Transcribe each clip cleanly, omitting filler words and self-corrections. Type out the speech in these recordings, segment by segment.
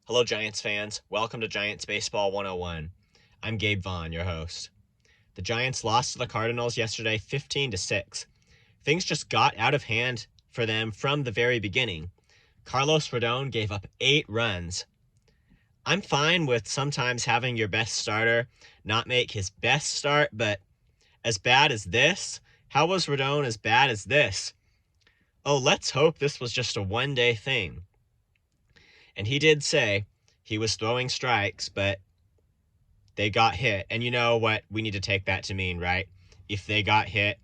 Hello, Giants fans. Welcome to Giants Baseball 101. I'm Gabe Vaughn, your host. The Giants lost to the Cardinals yesterday 15-6. Things just got out of hand for them from the very beginning. Carlos Rodon gave up 8 runs. I'm fine with sometimes having your best starter not make his best start, but as bad as this? How was Rodon as bad as this? Oh, let's hope this was just a one-day thing. And he did say he was throwing strikes, but they got hit. And you know what we need to take that to mean, right? If they got hit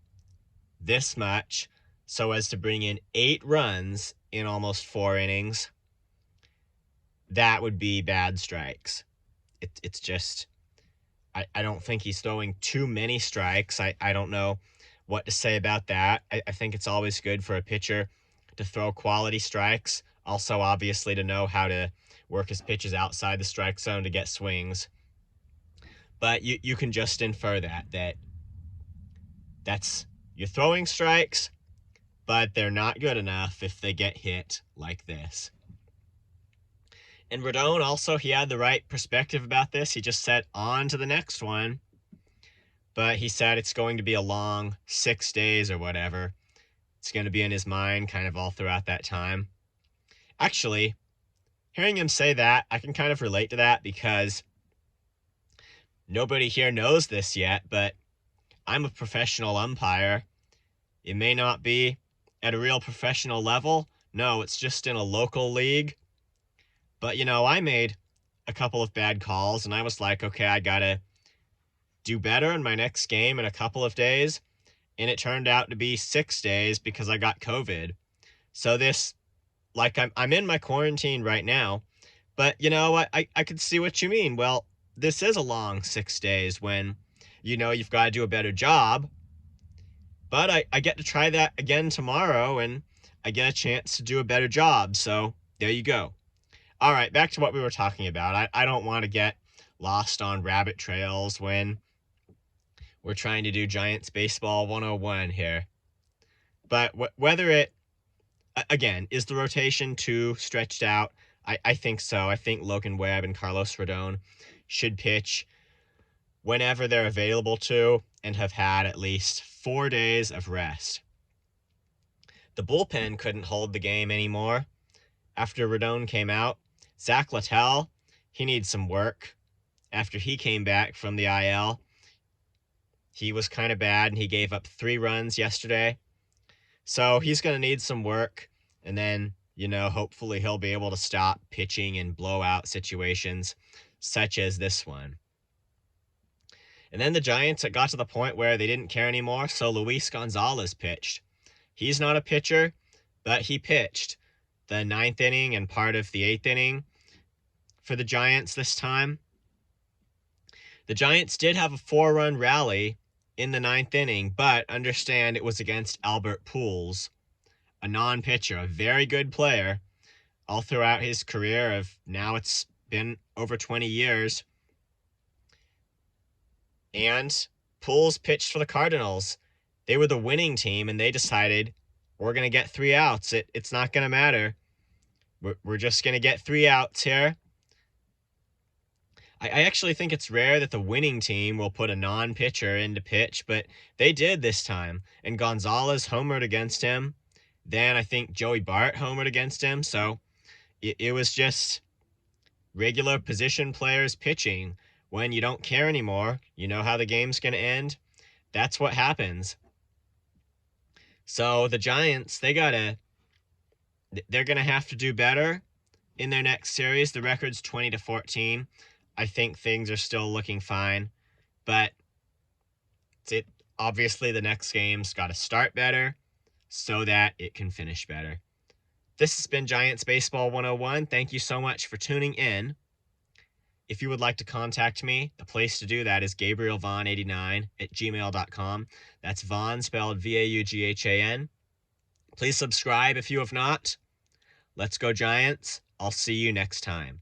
this much so as to bring in 8 runs in almost 4 innings, that would be bad strikes. It's just, I don't think he's throwing too many strikes. I don't know what to say about that. I think it's always good for a pitcher to throw quality strikes. Also, obviously, to know how to work his pitches outside the strike zone to get swings. But you can just infer that's you're throwing strikes, but they're not good enough if they get hit like this. And Rodon also, he had the right perspective about this. He just said on to the next one. But he said it's going to be a long 6 days or whatever. It's going to be in his mind kind of all throughout that time. Actually, hearing him say that, I can kind of relate to that because nobody here knows this yet, but I'm a professional umpire. It may not be at a real professional level. No, it's just in a local league. But, I made a couple of bad calls, and I was like, okay, I got to do better in my next game in a couple of days. And it turned out to be 6 days because I got COVID. So this, like, I'm in my quarantine right now. But, I could see what you mean. Well, this is a long 6 days when, you've got to do a better job. But I get to try that again tomorrow, and I get a chance to do a better job. So there you go. All right, back to what we were talking about. I don't want to get lost on rabbit trails when we're trying to do Giants Baseball 101 here. But whether again, is the rotation too stretched out? I think so. I think Logan Webb and Carlos Rodon should pitch whenever they're available to and have had at least 4 days of rest. The bullpen couldn't hold the game anymore. After Rodon came out, Zach Littell, he needs some work. After he came back from the IL, he was kind of bad, and he gave up 3 runs yesterday. So he's going to need some work, and then, hopefully he'll be able to stop pitching in blowout situations such as this one. And then the Giants, it got to the point where they didn't care anymore, so Luis Gonzalez pitched. He's not a pitcher, but he pitched the 9th inning and part of the 8th inning for the Giants this time. The Giants did have a 4-run rally in the 9th inning, but understand it was against Albert Pujols, a non-pitcher, a very good player all throughout his career now it's been over 20 years. And Pujols pitched for the Cardinals. They were the winning team, and they decided, we're going to get 3 outs. It's not going to matter. We're just going to get 3 outs here. I actually think it's rare that the winning team will put a non-pitcher in to pitch, but they did this time. And Gonzalez homered against him. Then I think Joey Bart homered against him. So it was just regular position players pitching. When you don't care anymore, you know how the game's going to end. That's what happens. So the Giants, they're going to have to do better in their next series. The record's 20-14. I think things are still looking fine, but obviously the next game's got to start better so that it can finish better. This has been Giants Baseball 101. Thank you so much for tuning in. If you would like to contact me, the place to do that is GabrielVaughn89@gmail.com. That's Vaughn spelled Vaughan. Please subscribe if you have not. Let's go Giants. I'll see you next time.